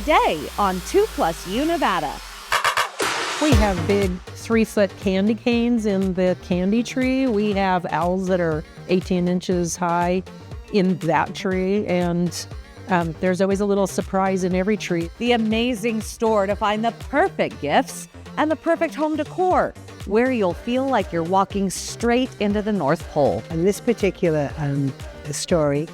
today on 2+U Nevada. We have big 3-foot candy canes in the candy tree. We have owls that are 18 inches high in that tree, and there's always a little surprise in every tree. The amazing store to find the perfect gifts and the perfect home decor, where you'll feel like you're walking straight into the North Pole. In this particular story,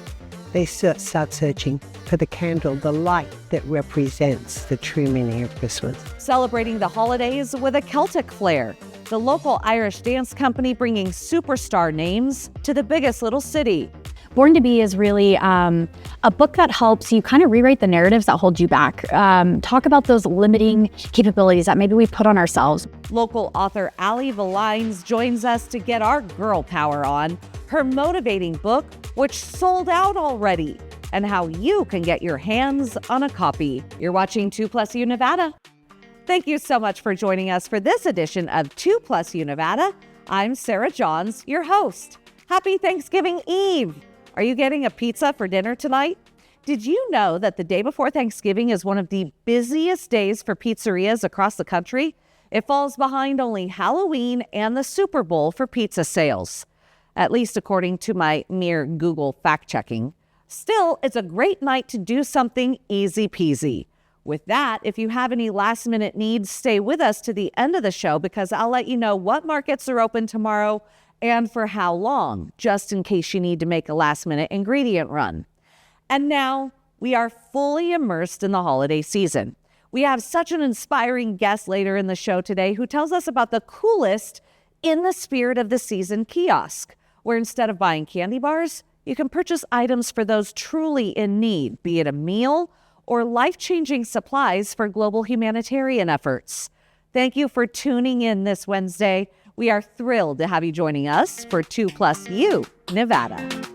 they start searching for the candle, the light that represents the true meaning of Christmas. Celebrating the holidays with a Celtic flair. The local Irish dance company bringing superstar names to the biggest little city. Born to Be is really a book that helps you kind of rewrite the narratives that hold you back. Talk about those limiting capabilities that maybe we put on ourselves. Local author Alli Villines joins us to get our girl power on. Her motivating book, which sold out already, and how you can get your hands on a copy. You're watching 2+U Nevada. Thank you so much for joining us for this edition of 2+U Nevada. I'm Sarah Johns, your host. Happy Thanksgiving Eve. Are you getting a pizza for dinner tonight? Did you know that the day before Thanksgiving is one of the busiest days for pizzerias across the country? It falls behind only Halloween and the Super Bowl for pizza sales, at least according to my mere Google fact-checking. Still, it's a great night to do something easy peasy. With that, if you have any last-minute needs, stay with us to the end of the show because I'll let you know what markets are open tomorrow and for how long, just in case you need to make a last-minute ingredient run. And now, we are fully immersed in the holiday season. We have such an inspiring guest later in the show today who tells us about the coolest in the spirit of the season kiosk, where instead of buying candy bars, you can purchase items for those truly in need, be it a meal or life-changing supplies for global humanitarian efforts. Thank you for tuning in this Wednesday. We are thrilled to have you joining us for 2+U Nevada.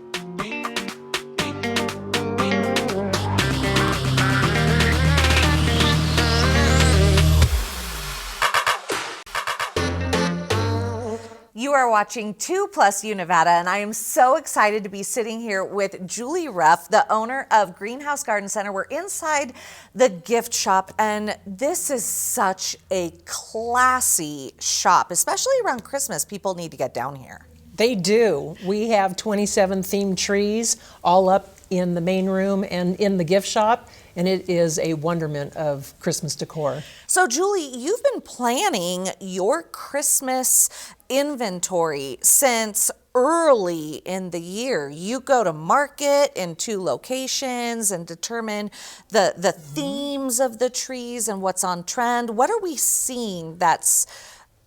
You are watching 2+U Nevada, and I am so excited to be sitting here with Julie Ruff, the owner of Greenhouse Garden Center. We're inside the gift shop, and this is such a classy shop, especially around Christmas. People need to get down here. They do. We have 27 themed trees all up in the main room and in the gift shop, and it is a wonderment of Christmas decor. So Julie, you've been planning your Christmas inventory since early in the year. You go to market in 2 locations and determine the themes of the trees and what's on trend. What are we seeing that's,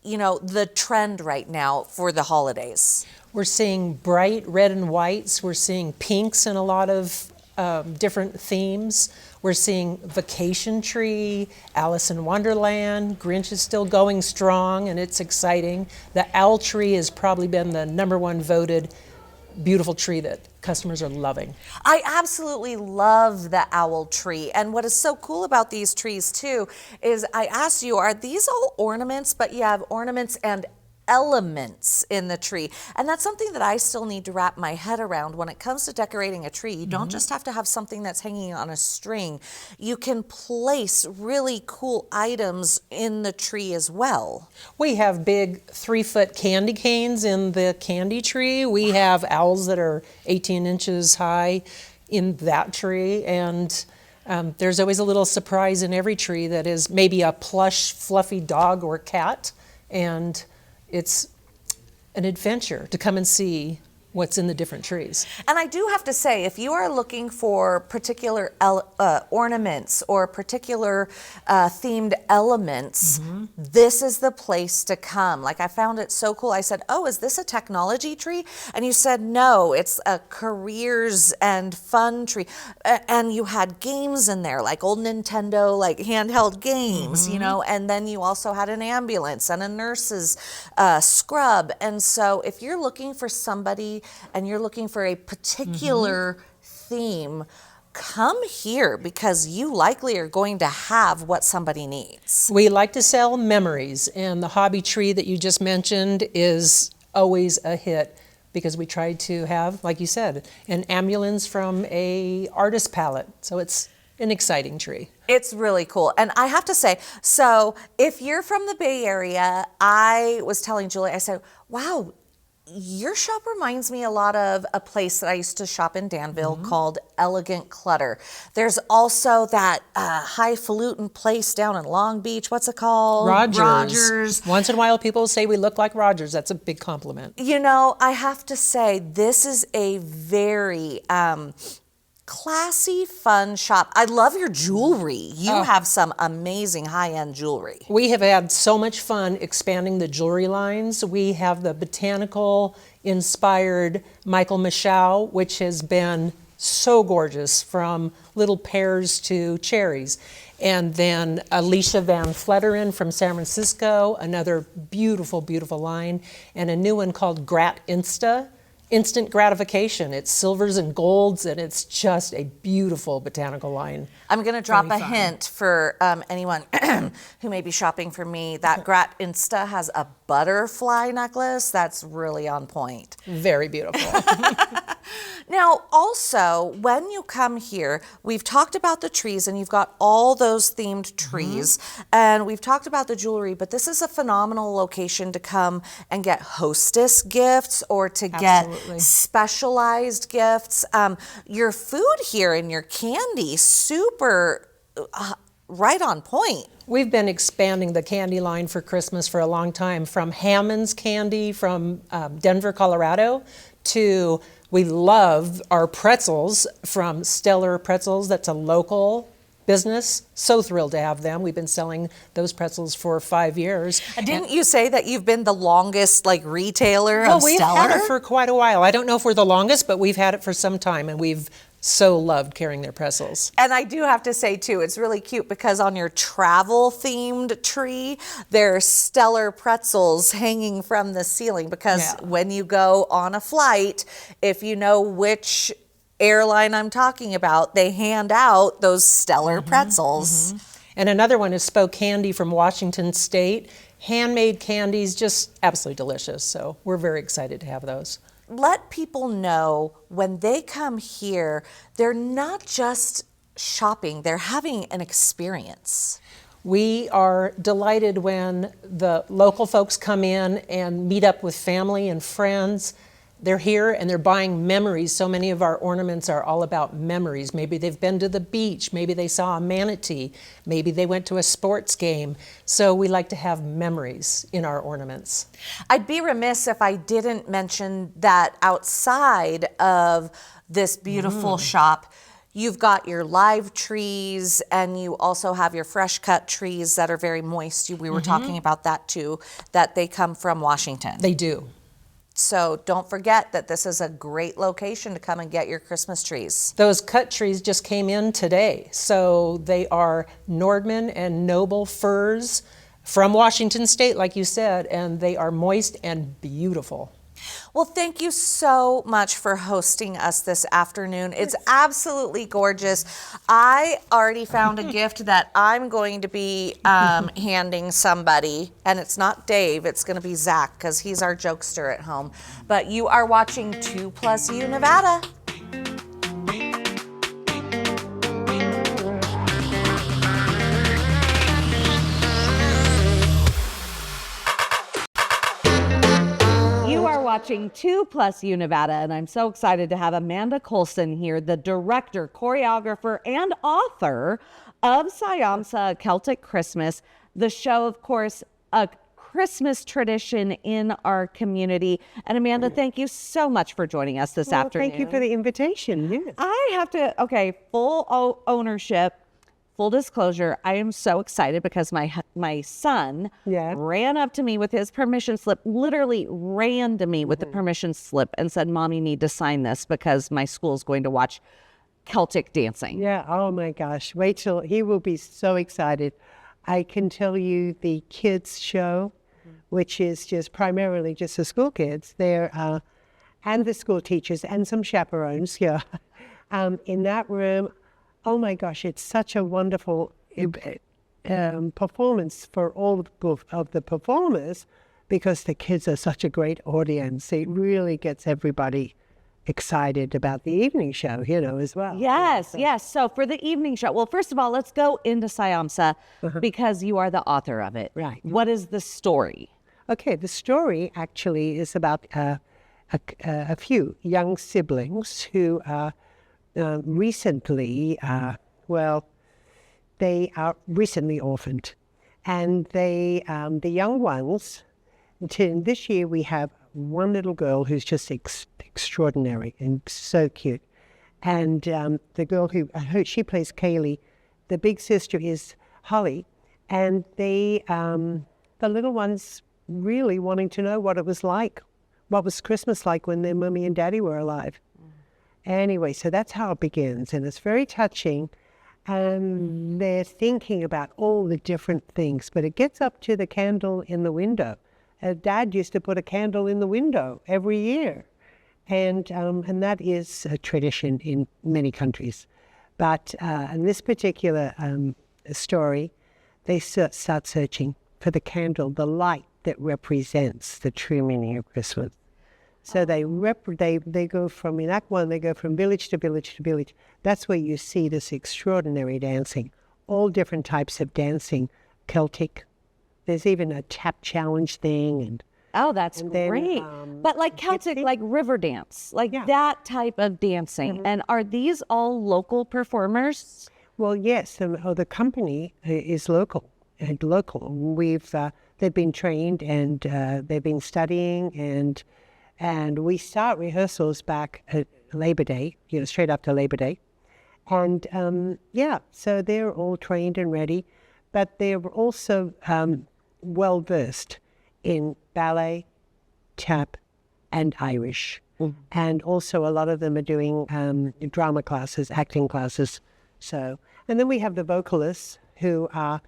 the trend right now for the holidays? We're seeing bright red and whites. We're seeing pinks in a lot of different themes. We're seeing vacation tree, Alice in Wonderland, Grinch is still going strong and it's exciting. The owl tree has probably been the #1 voted beautiful tree that customers are loving. I absolutely love the owl tree. And what is so cool about these trees too is I asked you, are these all ornaments, but you have ornaments and elements in the tree? And that's something that I still need to wrap my head around. When it comes to decorating a tree, you don't just have to have something that's hanging on a string. You can place really cool items in the tree as well. We have big 3-foot candy canes in the candy tree. We have owls that are 18 inches high in that tree, and there's always a little surprise in every tree that is maybe a plush, fluffy dog or cat, and it's an adventure to come and see what's in the different trees. And I do have to say, if you are looking for particular ornaments or particular themed elements, this is the place to come. Like, I found it so cool. I said, oh, is this a technology tree? And you said, no, it's a careers and fun tree. And you had games in there, like old Nintendo, like handheld games, and then you also had an ambulance and a nurse's scrub. And so if you're looking for somebody and you're looking for a particular theme, come here because you likely are going to have what somebody needs. We like to sell memories, and the hobby tree that you just mentioned is always a hit because we try to have, like you said, an ambulance from a artist palette. So it's an exciting tree. It's really cool. And I have to say, so if you're from the Bay Area, I was telling Julie, I said, wow, your shop reminds me a lot of a place that I used to shop in Danville called Elegant Clutter. There's also that highfalutin place down in Long Beach. What's it called? Rogers. Once in a while, people say we look like Rogers. That's a big compliment. You know, I have to say, this is a very classy, fun shop. I love your jewelry. You have some amazing high-end jewelry. We have had so much fun expanding the jewelry lines. We have the botanical inspired Michael Michaud, which has been so gorgeous, from little pears to cherries. And then Alicia Van Fletteren from San Francisco, another beautiful, beautiful line. And a new one called Grat Insta. Instant gratification. It's silvers and golds, and it's just a beautiful botanical line. I'm going to drop a hint for anyone who may be shopping for me. That Grat Insta has a butterfly necklace that's really on point. Very beautiful. Now, also, when you come here, we've talked about the trees, and you've got all those themed trees, and we've talked about the jewelry, but this is a phenomenal location to come and get hostess gifts or to get specialized gifts. Your food here and your candy, super right on point. We've been expanding the candy line for Christmas for a long time, from Hammond's Candy from Denver, Colorado, to we love our pretzels from Stellar Pretzels. That's a local business. So thrilled to have them. We've been selling those pretzels for 5 years. Didn't you say that you've been the longest retailer of we've Stellar? had it for quite a while. I don't know if we're the longest, but we've had it for some time, and we've so loved carrying their pretzels. And I do have to say too, it's really cute because on your travel themed tree, there's Stellar pretzels hanging from the ceiling, because when you go on a flight, if you know which airline I'm talking about, they hand out those Stellar pretzels. And another one is Spoke Candy from Washington State. Handmade candies, just absolutely delicious. So we're very excited to have those. Let people know when they come here, they're not just shopping, they're having an experience. We are delighted when the local folks come in and meet up with family and friends. They're here and they're buying memories. So many of our ornaments are all about memories. Maybe they've been to the beach, maybe they saw a manatee, maybe they went to a sports game. So we like to have memories in our ornaments. I'd be remiss if I didn't mention that outside of this beautiful shop, you've got your live trees, and you also have your fresh cut trees that are very moist. We were talking about that too, that they come from Washington. They do. So don't forget that this is a great location to come and get your Christmas trees. Those cut trees just came in today. So they are Nordman and Noble firs from Washington State, like you said, and they are moist and beautiful. Well, thank you so much for hosting us this afternoon. It's absolutely gorgeous. I already found a gift that I'm going to be handing somebody, and it's not Dave, it's going to be Zach, because he's our jokester at home. But you are watching 2+U Nevada. Watching 2+U Nevada, and I'm so excited to have Amanda Colson here, the director, choreographer, and author of Siamsa, Celtic Christmas, the show, of course, a Christmas tradition in our community. And Amanda, thank you so much for joining us this afternoon. Thank you for the invitation. Yes. I have to, full ownership. Full disclosure, I am so excited because my son ran up to me with his permission slip, literally ran to me with the permission slip and said, Mom, you need to sign this because my school is going to watch Celtic dancing. Yeah, oh my gosh. Wait till, he will be so excited. I can tell you the kids show, which is just primarily just the school kids there, and the school teachers and some chaperones here in that room. Oh my gosh, it's such a wonderful performance for all of the performers, because the kids are such a great audience. It really gets everybody excited about the evening show, as well. Yes, yes. So for the evening show, well, first of all, let's go into Siamsa because you are the author of it. Right. What is the story? Okay, the story actually is about a few young siblings who recently, they are recently orphaned. And they, the young ones, this year we have one little girl who's just extraordinary and so cute. And the girl she plays Kaylee, the big sister is Holly. And they, the little ones really wanting to know what it was like, what was Christmas like when their mummy and daddy were alive. Anyway, so that's how it begins. And it's very touching. They're thinking about all the different things, but it gets up to the candle in the window. Dad used to put a candle in the window every year. And that is a tradition in many countries. But in this particular story, they start searching for the candle, the light that represents the true meaning of Christmas. So they go from, in Act 1, they go from village to village to village. That's where you see this extraordinary dancing, all different types of dancing, Celtic. There's even a tap challenge thing. And Oh, that's great. But like Celtic, like river dance, like that type of dancing. And are these all local performers? Well, yes, the company is local. They've been trained and they've been studying and we start rehearsals back at Labor Day, straight after Labor Day. And so they're all trained and ready, but they're also well-versed in ballet, tap, and Irish. And also a lot of them are doing drama classes, acting classes. So, and then we have the vocalists who are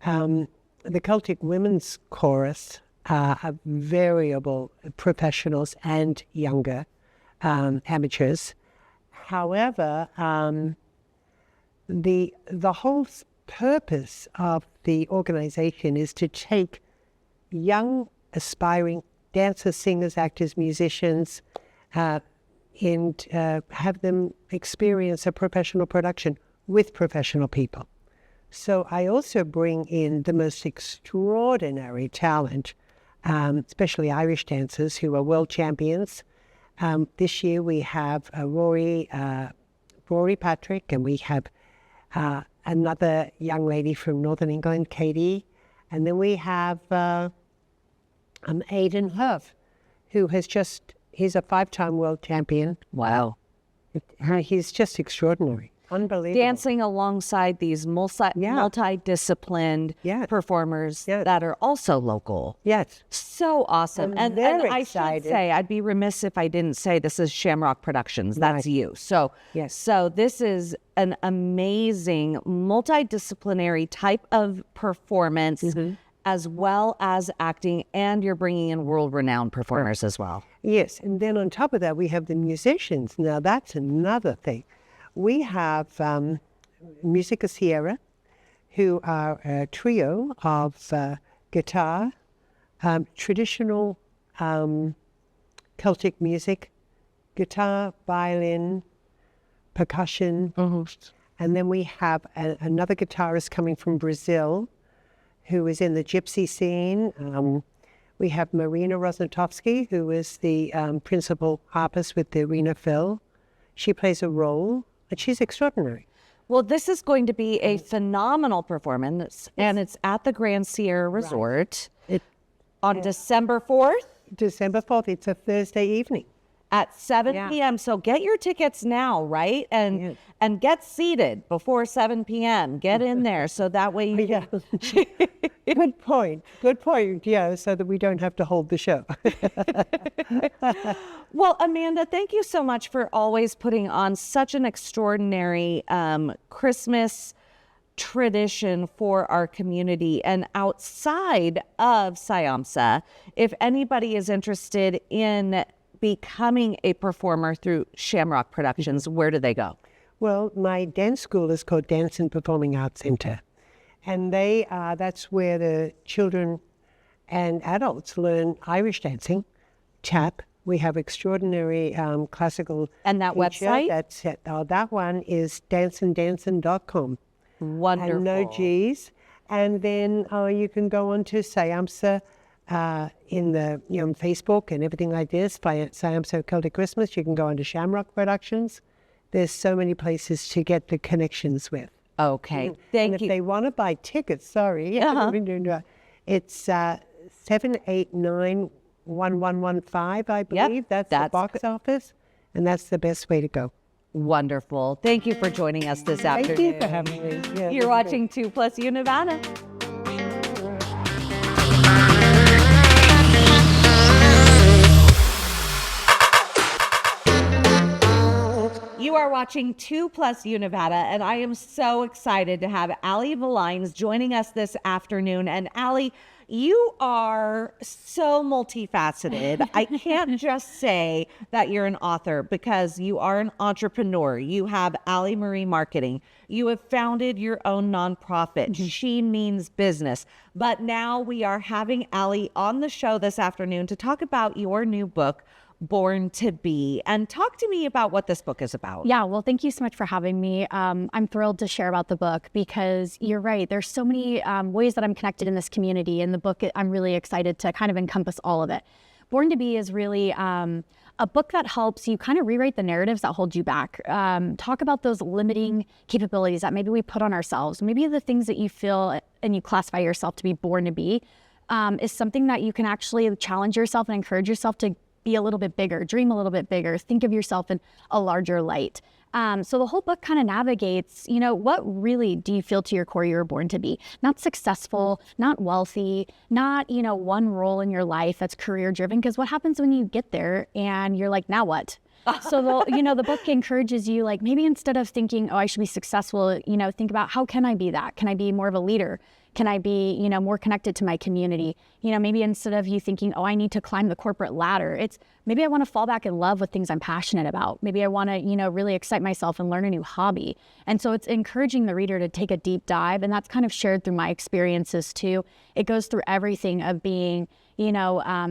the Celtic Women's Chorus, are variable professionals and younger amateurs. However, the whole purpose of the organization is to take young, aspiring dancers, singers, actors, musicians, and have them experience a professional production with professional people. So I also bring in the most extraordinary talent, especially Irish dancers who are world champions. This year we have Rory Patrick, and we have another young lady from Northern England, Katie. And then we have Aidan Huff, who he's a 5-time world champion. Wow. He's just extraordinary. Unbelievable. Dancing alongside these multi-disciplined performers that are also local. Yes. So awesome. And I should say, I'd be remiss if I didn't say this is Shamrock Productions. That's you. So, so this is an amazing multidisciplinary type of performance as well as acting, and you're bringing in world-renowned performers as well. Yes. And then on top of that, we have the musicians. Now, that's another thing. We have Musica Sierra, who are a trio of guitar, traditional Celtic music, guitar, violin, percussion. And then we have another guitarist coming from Brazil who is in the gypsy scene. We have Marina Rosnatowski, who is the principal harpist with the Reno Phil. She plays a role. And she's extraordinary. Well, this is going to be a phenomenal performance, and it's at the Grand Sierra Resort on December 4th? December 4th. It's a Thursday evening. At 7 p.m. So get your tickets now, right? And get seated before 7 p.m. Get in there so that way you Good point. Good point. Yeah, so that we don't have to hold the show. Well, Amanda, thank you so much for always putting on such an extraordinary Christmas tradition for our community. And outside of Siamsa, if anybody is interested in becoming a performer through Shamrock Productions, where do they go? Well, my dance school is called Dance and Performing Arts Center. And that's where the children and adults learn Irish dancing, tap, We have extraordinary classical And that teacher. website? That's it. That one is danceanddancing.com. Wonderful. And no G's. And then you can go on to Siamsa in the Facebook and everything like this. Siamsa Celtic Christmas. You can go on to Shamrock Productions. There's so many places to get the connections with. Okay, And thank if you. they want to buy tickets, sorry, it's 789-1115, I believe. That's the box office, and that's the best way to go. Wonderful. Thank you for joining us this afternoon. Thank you for having me. Yeah, You're watching 2+ Nevada. You are watching 2+ Nevada, and I am so excited to have Alli Villines joining us this afternoon. And Alli, you are so multifaceted. I can't just say that you're an author, because you are an entrepreneur. You have Alli Marie Marketing. You have founded your own nonprofit. She Means Business. But now we are having Alli on the show this afternoon to talk about your new book, Born to Be. And talk to me about what this book is about. Yeah, well, thank you so much for having me. I'm thrilled to share about the book, because you're right. There's so many ways that I'm connected in this community. In the book, I'm really excited to kind of encompass all of it. Born to Be is really a book that helps you kind of rewrite the narratives that hold you back. Talk about those limiting capabilities that maybe we put on ourselves. Maybe the things that you feel and you classify yourself to be born to be is something that you can actually challenge yourself and encourage yourself to be a little bit bigger, dream a little bit bigger, think of yourself in a larger light. So the whole book kind of navigates, what really do you feel to your core you were born to be? Not successful, not wealthy, not, one role in your life that's career driven. Because what happens when you get there and you're like, now what? So the book encourages you, like, maybe instead of thinking, oh, I should be successful, think about, how can I be that? Can I be more of a leader? Can I be, more connected to my community? Maybe instead of you thinking, oh, I need to climb the corporate ladder, it's maybe I want to fall back in love with things I'm passionate about. Maybe I want to, really excite myself and learn a new hobby. And so it's encouraging the reader to take a deep dive. And that's kind of shared through my experiences too. It goes through everything of being,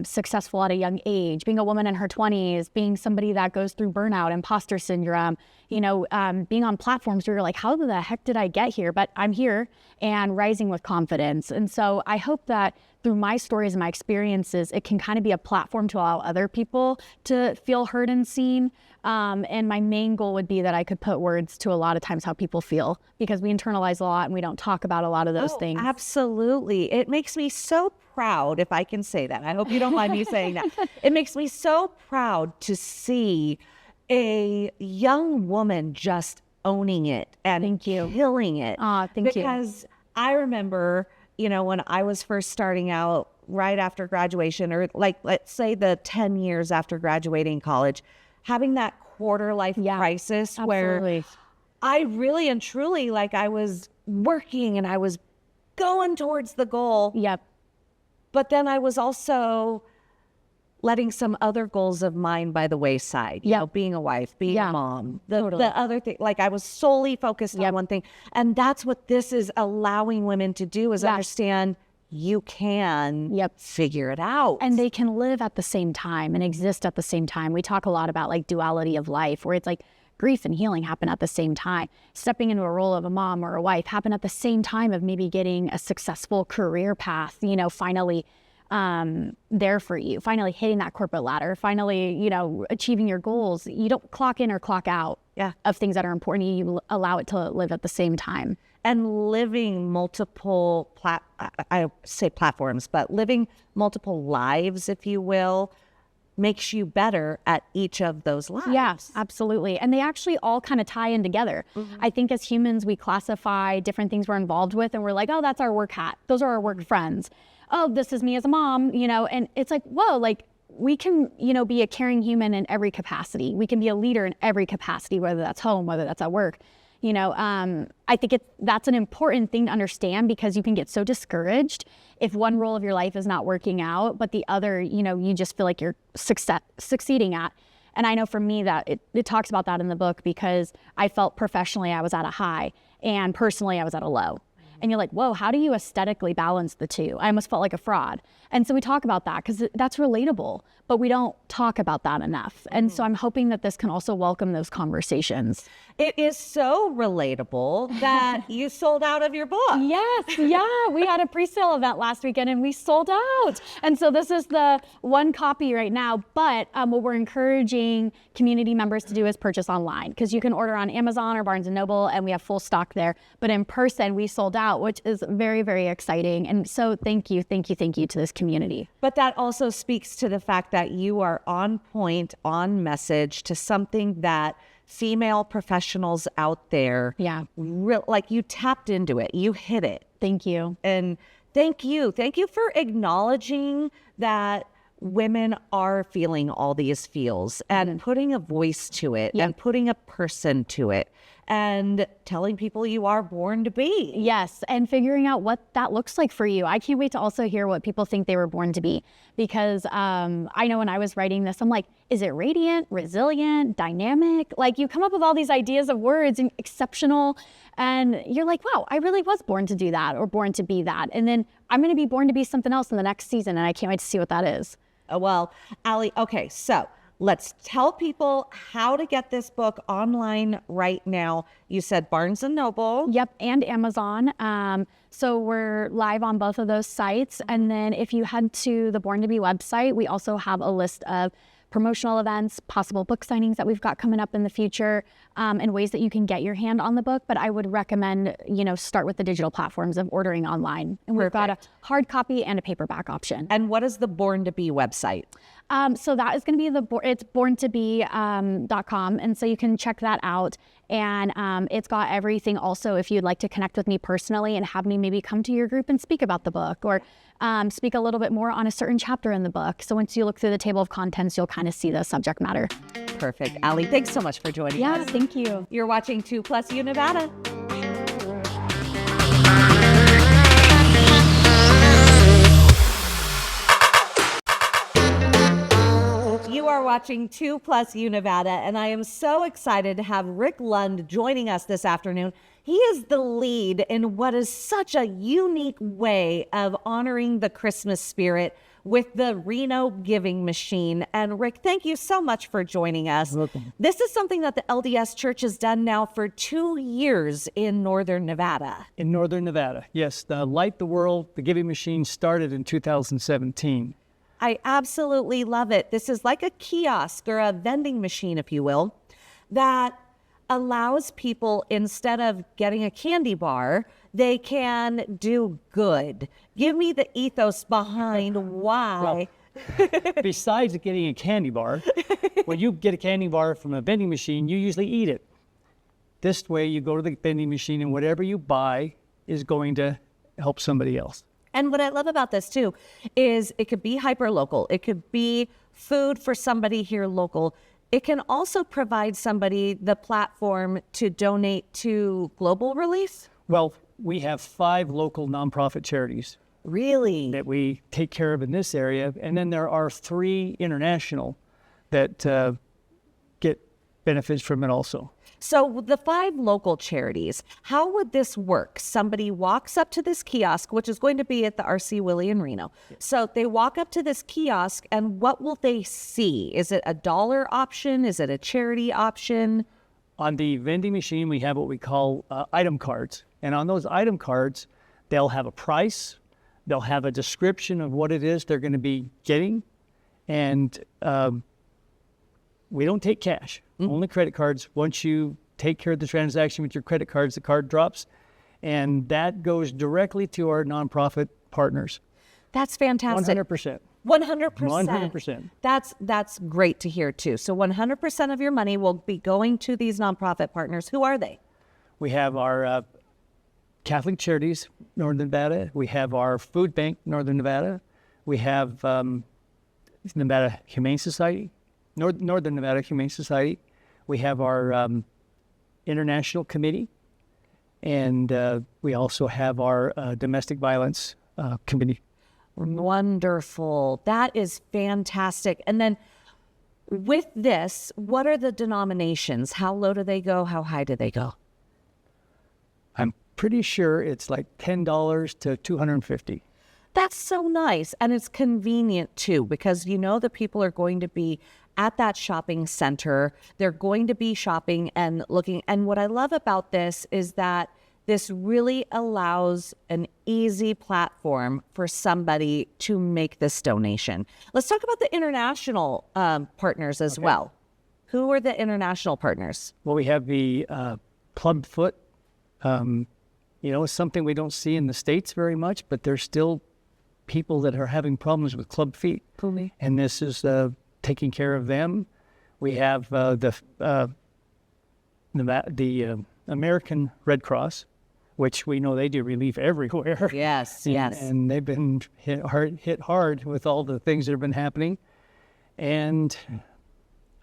successful at a young age, being a woman in her 20s, being somebody that goes through burnout, imposter syndrome, being on platforms where you're like, how the heck did I get here? But I'm here, and rising with confidence. And so I hope that through my stories and my experiences, it can kind of be a platform to allow other people to feel heard and seen. And my main goal would be that I could put words to a lot of times how people feel, because we internalize a lot and we don't talk about a lot of those things. Absolutely. It makes me so proud, if I can say that. I hope you don't mind me saying that. It makes me so proud to see a young woman just owning it and killing it. Thank you. Because I remember, when I was first starting out right after graduation, or like, let's say the 10 years after graduating college, having that quarter life crisis where I really and truly, I was working and I was going towards the goal. Yep. But then I was also letting some other goals of mine by the wayside, being a wife, being a mom, the other thing, I was solely focused on one thing. And that's what this is allowing women to do, is understand you can figure it out. And they can live at the same time and exist at the same time. We talk a lot about duality of life, where it's grief and healing happen at the same time. Stepping into a role of a mom or a wife happen at the same time of maybe getting a successful career path, finally there for you, finally hitting that corporate ladder, finally, achieving your goals. You don't clock in or clock out of things that are important. You allow it to live at the same time. And living multiple, I say platforms, but living multiple lives, if you will, makes you better at each of those lives. Yes, absolutely. And they actually all kind of tie in together. Mm-hmm. I think as humans, we classify different things we're involved with, and we're like, oh, that's our work hat. Those are our work friends. Oh, this is me as a mom, and it's like, whoa, we can, be a caring human in every capacity. We can be a leader in every capacity, whether that's home, whether that's at work. I think that's an important thing to understand, because you can get so discouraged if one role of your life is not working out, but the other, you just feel like you're succeeding at. And I know for me that it talks about that in the book, because I felt professionally I was at a high and personally I was at a low. And you're like, whoa, how do you aesthetically balance the two? I almost felt like a fraud. And so we talk about that because that's relatable, but we don't talk about that enough. And so I'm hoping that this can also welcome those conversations. It is so relatable that you sold out of your book. Yes, yeah, we had a pre-sale event last weekend and we sold out. And so this is the one copy right now, but what we're encouraging community members to do is purchase online, because you can order on Amazon or Barnes & Noble and we have full stock there. But in person, we sold out, which is very, very exciting. And so thank you to this community. But that also speaks to the fact that you are on point, on message to something that female professionals out there, like you tapped into it, you hit it. Thank you. And thank you for acknowledging that women are feeling all these feels and putting a voice to it and putting a person to it and telling people you are born to be. Yes, and figuring out what that looks like for you. I can't wait to also hear what people think they were born to be, because I know when I was writing this, I'm like, is it radiant, resilient, dynamic? Like, you come up with all these ideas of words and exceptional, and you're like, wow, I really was born to do that or born to be that. And then I'm going to be born to be something else in the next season, and I can't wait to see what that is. Well, Alli, okay, so let's tell people how to get this book online right now. You said Barnes & Noble. Yep, and Amazon. So we're live on both of those sites. And then if you head to the Born to Be website, we also have a list of promotional events, possible book signings that we've got coming up in the future, and ways that you can get your hand on the book. But I would recommend, start with the digital platforms of ordering online. And we've got a hard copy and a paperback option. And what is the Born to Be website? So that is going to be it's borntobe.com. And so you can check that out. And it's got everything also if you'd like to connect with me personally and have me maybe come to your group and speak about the book, or speak a little bit more on a certain chapter in the book. So once you look through the table of contents, you'll kind of see the subject matter. Perfect. Alli, thanks so much for joining us. Yeah, thank you. You're watching 2+U Nevada. You are watching 2+U Nevada, and I am so excited to have Rick Lund joining us this afternoon. He is the lead in what is such a unique way of honoring the Christmas spirit with the Reno Giving Machine. And Rick, thank you so much for joining us. Welcome. This is something that the LDS Church has done now for 2 years in Northern Nevada. In Northern Nevada, yes. The Light the World, the Giving Machine started in 2017. I absolutely love it. This is like a kiosk or a vending machine, if you will, that allows people, instead of getting a candy bar, they can do good. Give me the ethos behind why. Well, besides getting a candy bar, when you get a candy bar from a vending machine, you usually eat it. This way, you go to the vending machine and whatever you buy is going to help somebody else. And what I love about this too is it could be hyper local. It could be food for somebody here local. It can also provide somebody the platform to donate to global relief. Well, we have 5 local nonprofit charities Really? that we take care of in this area. And then there are 3 international that get benefits from it also. So the 5 local charities, how would this work? Somebody walks up to this kiosk, which is going to be at the RC Willie in Reno. So they walk up to this kiosk, and what will they see? Is it a dollar option? Is it a charity option? On the vending machine, we have what we call item cards. And on those item cards, they'll have a price, they'll have a description of what it is they're going to be getting, and we don't take cash, only credit cards. Once you take care of the transaction with your credit cards, the card drops, and that goes directly to our nonprofit partners. That's fantastic. 100%. 100%. 100%. That's great to hear too. So 100% of your money will be going to these nonprofit partners. Who are they? We have our Catholic Charities, Northern Nevada. We have our Food Bank, Northern Nevada. We have Nevada Humane Society, Northern Nevada Humane Society. We have our International Committee, and we also have our Domestic Violence Committee. Wonderful. That is fantastic. And then with this, what are the denominations? How low do they go? How high do they go? I'm pretty sure it's like $10 to $250. That's so nice. And it's convenient too, because you know the people are going to be at that shopping center. They're going to be shopping and looking. And what I love about this is that this really allows an easy platform for somebody to make this donation. Let's talk about the international partners as well. Who are the international partners? Well, we have the club foot. It's something we don't see in the States very much, but there's still people that are having problems with club feet. And this is taking care of them. We have the American Red Cross, which we know they do relief everywhere. Yes. And they've been hit hard with all the things that have been happening. And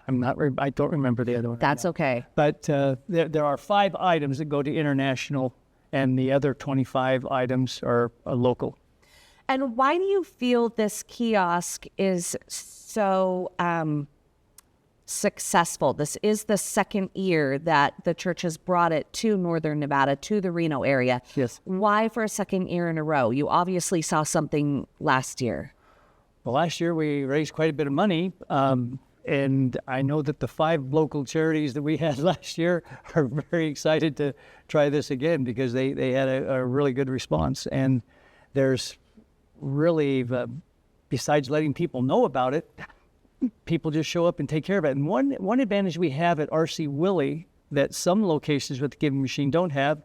I don't remember the other one. That's okay. But there are 5 items that go to international, and the other 25 items are local. And why do you feel this kiosk is so successful? This is the second year that the church has brought it to Northern Nevada, to the Reno area. Yes. Why for a second year in a row? You obviously saw something last year. Well, last year we raised quite a bit of money. And I know that the 5 local charities that we had last year are very excited to try this again, because they had a really good response. And there's really, besides letting people know about it, people just show up and take care of it. And one advantage we have at RC Willie that some locations with the Giving Machine don't have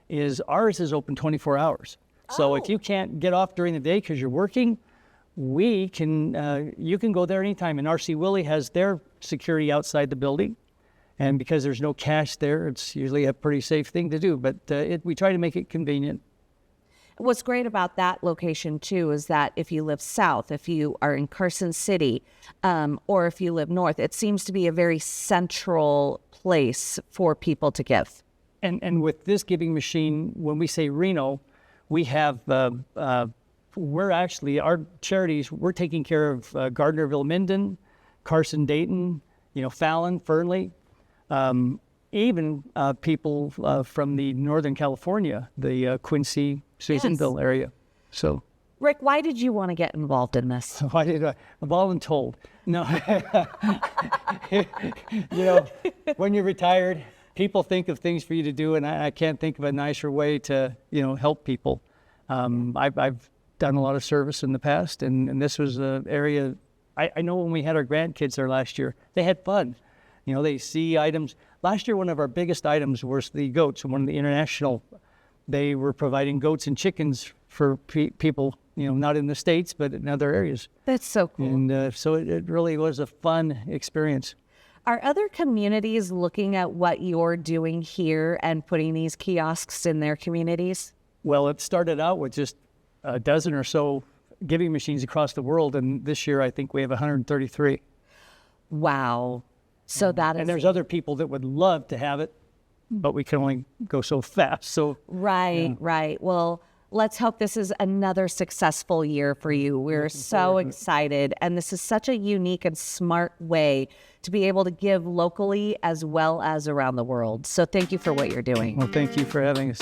is ours is open 24 hours. So if you can't get off during the day because you're working, you can go there anytime. And RC Willie has their security outside the building. And because there's no cash there, it's usually a pretty safe thing to do. But we try to make it convenient. What's great about that location, too, is that if you live south, if you are in Carson City, or if you live north, it seems to be a very central place for people to give. And with this Giving Machine, when we say Reno, we have, our charities, we're taking care of Gardnerville, Minden, Carson, Dayton, Fallon, Fernley, even people from the Northern California, the Quincy, Susanville area. So, Rick, why did you want to get involved in this? Why did I? I've all been told. No, when you're retired, people think of things for you to do, and I can't think of a nicer way to, help people. I've done a lot of service in the past, and this was an area. I know when we had our grandkids there last year, they had fun. They see items. Last year, one of our biggest items was the goats. One of the international, they were providing goats and chickens for people, not in the States, but in other areas. That's so cool. And so it really was a fun experience. Are other communities looking at what you're doing here and putting these kiosks in their communities? Well, it started out with just a dozen or so Giving Machines across the world, and this year I think we have 133. Wow. So that is... And there's other people that would love to have it, but we can only go so fast. So Right. Well, let's hope this is another successful year for you. We're so excited. And this is such a unique and smart way to be able to give locally as well as around the world. So thank you for what you're doing. Well, thank you for having us.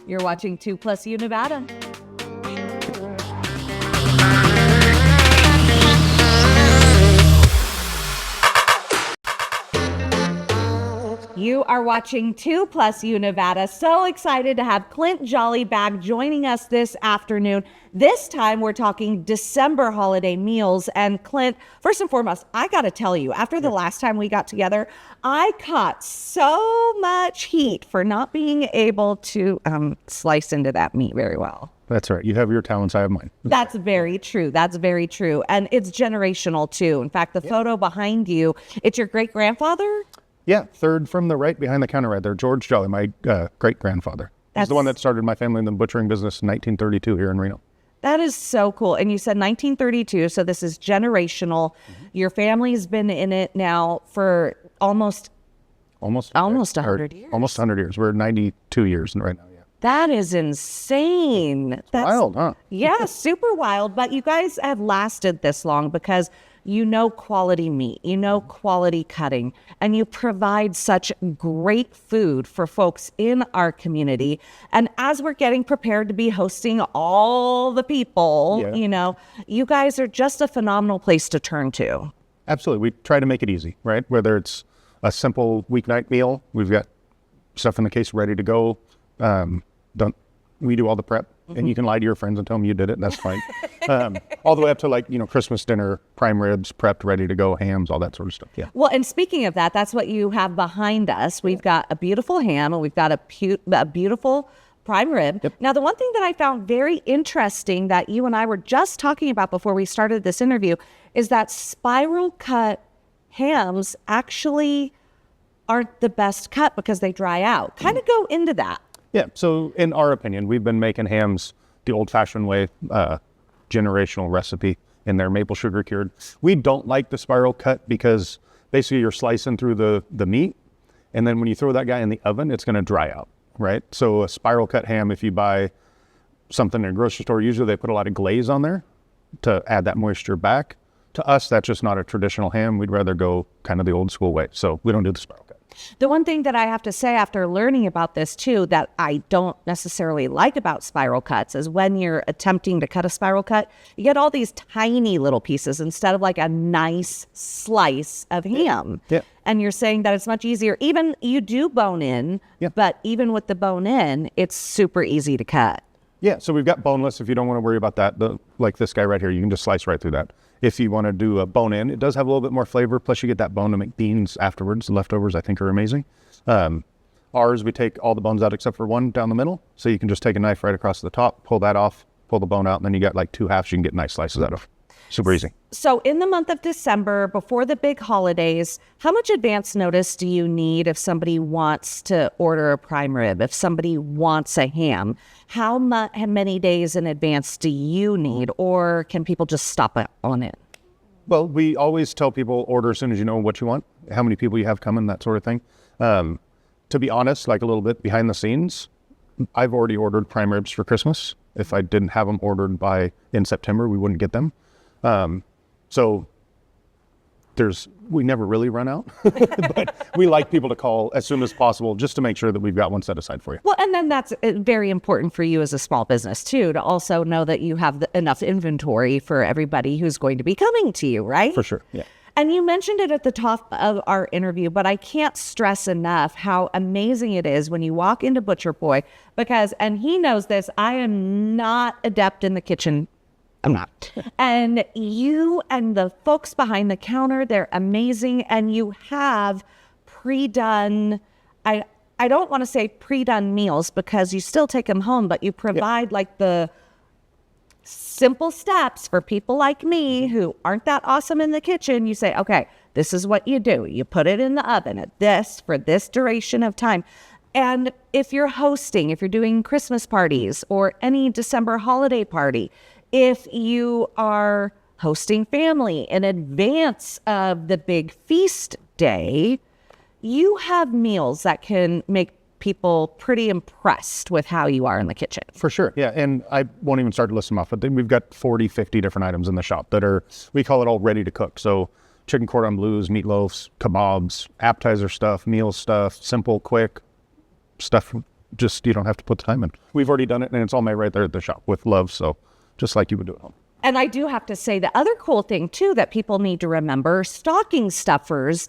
You're watching 2+U Nevada. You are watching 2+U Nevada. So excited to have Clint Jolly back joining us this afternoon. This time we're talking December holiday meals. And Clint, first and foremost, I got to tell you, after the last time we got together, I caught so much heat for not being able to slice into that meat very well. That's right. You have your talents, I have mine. That's very true. That's very true. And it's generational too. In fact, the photo behind you, it's your great-grandfather? Yeah, third from the right behind the counter right there, George Jolly, my great-grandfather. He's the one that started my family in the butchering business in 1932 here in Reno. That is so cool. And you said 1932, so this is generational. Your family's been in it now for almost 100 years. Almost 100 years. We're 92 years right now, yeah. That is insane. That's wild, huh? Yeah, super wild. But you guys have lasted this long because you know quality meat, you know quality cutting, and you provide such great food for folks in our community. And as we're getting prepared to be hosting all the people, Yeah. you know, you guys are just a phenomenal place to turn to. Absolutely. We try to make it easy, right? Whether it's a simple weeknight meal, we've got stuff in the case ready to go. We do all the prep, and you can lie to your friends and tell them you did it. That's fine. All the way up to like, Christmas dinner, prime ribs, prepped, ready to go, hams, all that sort of stuff. Yeah. Well, and speaking of that, that's what you have behind us. We've got a beautiful ham and we've got a beautiful prime rib. Yep. Now, the one thing that I found very interesting that you and I were just talking about before we started this interview is that spiral cut hams actually aren't the best cut because they dry out. Kind of go into that. Yeah. So in our opinion, we've been making hams the old-fashioned way, generational recipe, and they're maple sugar cured. We don't like the spiral cut because basically you're slicing through the meat, and then when you throw that guy in the oven, it's going to dry out, right? So a spiral cut ham, if you buy something in a grocery store, usually they put a lot of glaze on there to add that moisture back. To us, that's just not a traditional ham. We'd rather go kind of the old school way. So we don't do the spiral cut. The one thing that I have to say after learning about this too, that I don't necessarily like about spiral cuts is when you're attempting to cut a spiral cut, you get all these tiny little pieces instead of like a nice slice of ham. Yeah. And you're saying that it's much easier. Even you do bone in, Yeah. but even with the bone in, it's super easy to cut. Yeah, so we've got boneless if you don't want to worry about that. Like this guy right here, you can just slice right through that. If you want to do a bone in, it does have a little bit more flavor, plus you get that bone to make beans afterwards. The leftovers, I think, are amazing. Ours, we take all the bones out except for one down the middle, so you can just take a knife right across the top, pull that off, pull the bone out, and then you got like 2 halves you can get nice slices out of. Super easy. So in the month of December, before the big holidays, how much advance notice do you need if somebody wants to order a prime rib, if somebody wants a ham? How many days in advance do you need, or can people just stop on it? Well, we always tell people order as soon as you know what you want, how many people you have coming, that sort of thing. To be honest, like a little bit behind the scenes, I've already ordered prime ribs for Christmas. If I didn't have them ordered in September, we wouldn't get them. So we never really run out, but we like people to call as soon as possible just to make sure that we've got one set aside for you. Well, and then that's very important for you as a small business too, to also know that you have enough inventory for everybody who's going to be coming to you, right? For sure, yeah. And you mentioned it at the top of our interview, but I can't stress enough how amazing it is when you walk into Butcher Boy because, and he knows this, I am not adept in the kitchen. I'm not. And you and the folks behind the counter, they're amazing. And you have pre-done, I don't want to say pre-done meals because you still take them home, but you provide like the simple steps for people like me who aren't that awesome in the kitchen. You say, okay, this is what you do. You put it in the oven at this for this duration of time. And if you're hosting, if you're doing Christmas parties or any December holiday party, if you are hosting family in advance of the big feast day, you have meals that can make people pretty impressed with how you are in the kitchen. For sure, yeah. And I won't even start to list them off, but then we've got 40, 50 different items in the shop that are, we call it all ready to cook. So chicken cordon bleus, meatloafs, kebabs, appetizer stuff, meal stuff, simple, quick stuff. Just, you don't have to put the time in. We've already done it and it's all made right there at the shop with love. So just like you would do at home. And I do have to say the other cool thing too that people need to remember, stocking stuffers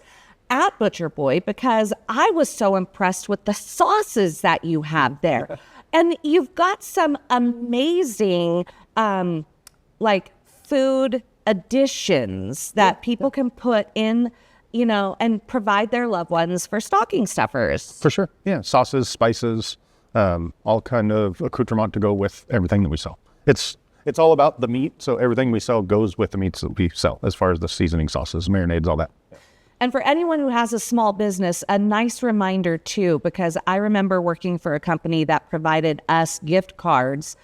at Butcher Boy, because I was so impressed with the sauces that you have there. And you've got some amazing like food additions that people can put in, you know, and provide their loved ones for stocking stuffers. For sure, yeah. Sauces, spices, all kind of accoutrement to go with everything that we sell. It's all about the meat, so everything we sell goes with the meats that we sell, as far as the seasoning sauces, marinades, all that. And for anyone who has a small business, a nice reminder too, because I remember working for a company that provided us gift cards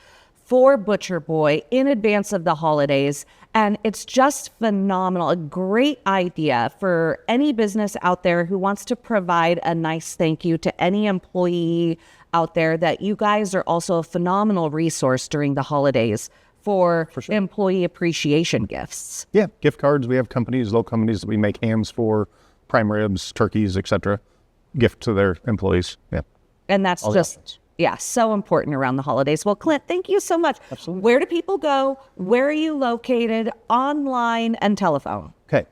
for Butcher Boy in advance of the holidays. And it's just phenomenal. A great idea for any business out there who wants to provide a nice thank you to any employee out there, that you guys are also a phenomenal resource during the holidays for For sure. employee appreciation gifts. Yeah, gift cards. We have companies, local companies that we make hams for, prime ribs, turkeys, etc. Gift to their employees. Yeah. And that's All the just, options. yeah, so important around the holidays. Well, Clint, thank you so much. Absolutely. Where do people go? Where are you located? Online and telephone. Okay.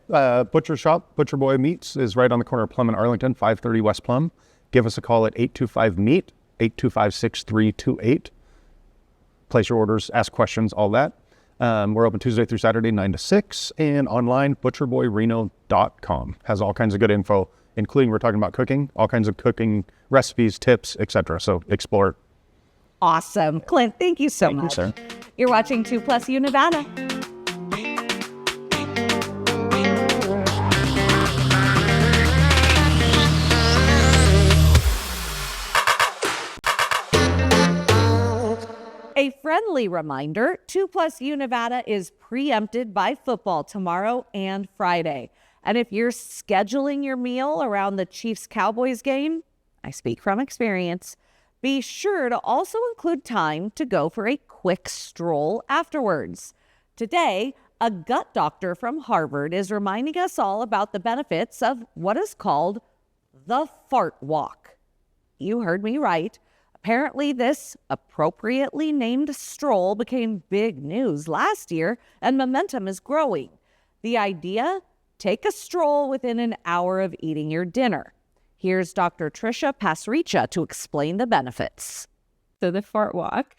Butcher Shop, Butcher Boy Meats is right on the corner of Plum and Arlington, 530 West Plum. Give us a call at 825-MEAT, 825-6328. Place your orders, ask questions, all that. We're open Tuesday through Saturday, 9 to 6. And online, butcherboyreno.com. Has all kinds of good info, including we're talking about cooking, all kinds of cooking recipes, tips, etc. So explore it. Awesome. Clint, thank you so much. Sarah. You're watching 2+U Nevada. A friendly reminder, 2+U Nevada is preempted by football tomorrow and Friday. And if you're scheduling your meal around the Chiefs-Cowboys game, I speak from experience, be sure to also include time to go for a quick stroll afterwards. Today, a gut doctor from Harvard is reminding us all about the benefits of what is called the fart walk. You heard me right. Apparently, this appropriately named stroll became big news last year, and momentum is growing. The idea? Take a stroll within an hour of eating your dinner. Here's Dr. Tricia Pasricha to explain the benefits. So the fart walk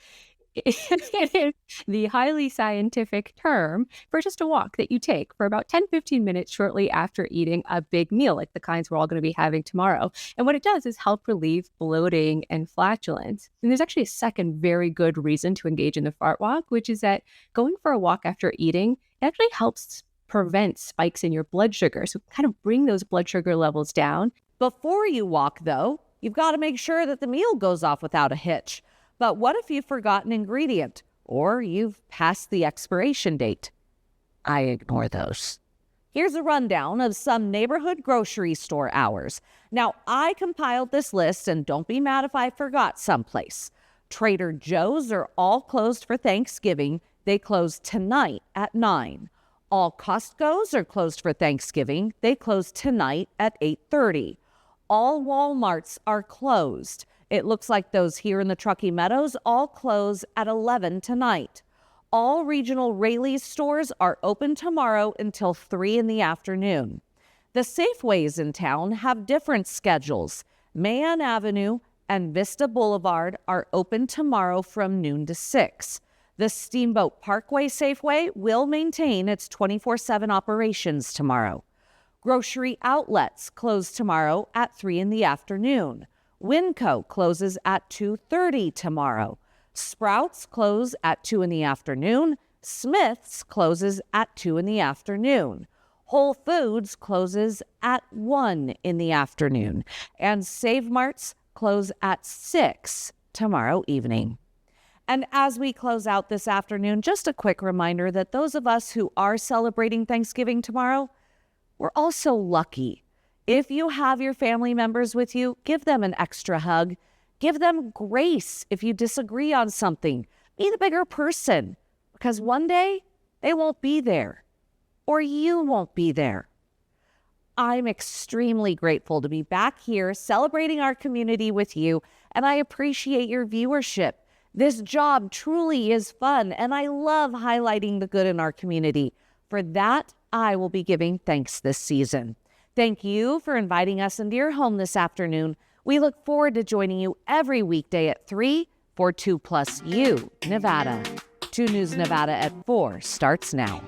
is the highly scientific term for just a walk that you take for about 10-15 minutes shortly after eating a big meal, like the kinds we're all going to be having tomorrow. And what it does is help relieve bloating and flatulence. And there's actually a second very good reason to engage in the fart walk, which is that going for a walk after eating actually helps prevent spikes in your blood sugar. So kind of bring those blood sugar levels down. Before you walk, though, you've got to make sure that the meal goes off without a hitch. But what if you forgot an ingredient or you've passed the expiration date? I ignore those. Here's a rundown of some neighborhood grocery store hours. Now, I compiled this list, and don't be mad if I forgot someplace. Trader Joe's are all closed for Thanksgiving. They close tonight at 9. All Costco's are closed for Thanksgiving. They close tonight at 8:30. All Walmarts are closed. It looks like those here in the Truckee Meadows all close at 11 tonight. All regional Raley's stores are open tomorrow until 3 in the afternoon. The Safeways in town have different schedules. Mayan Avenue and Vista Boulevard are open tomorrow from noon to 6. The Steamboat Parkway Safeway will maintain its 24/7 operations tomorrow. Grocery outlets close tomorrow at 3 in the afternoon. Winco closes at 2:30 tomorrow. Sprouts close at 2 in the afternoon. Smith's closes at 2 in the afternoon. Whole Foods closes at 1 in the afternoon. And Save Marts close at 6 tomorrow evening. And as we close out this afternoon, just a quick reminder that those of us who are celebrating Thanksgiving tomorrow, we're also lucky. If you have your family members with you, give them an extra hug. Give them grace if you disagree on something. Be the bigger person, because one day they won't be there, or you won't be there. I'm extremely grateful to be back here celebrating our community with you, and I appreciate your viewership. This job truly is fun, and I love highlighting the good in our community. For that, I will be giving thanks this season. Thank you for inviting us into your home this afternoon. We look forward to joining you every weekday at 3 for 2+U Nevada. 2 News Nevada at 4 starts now.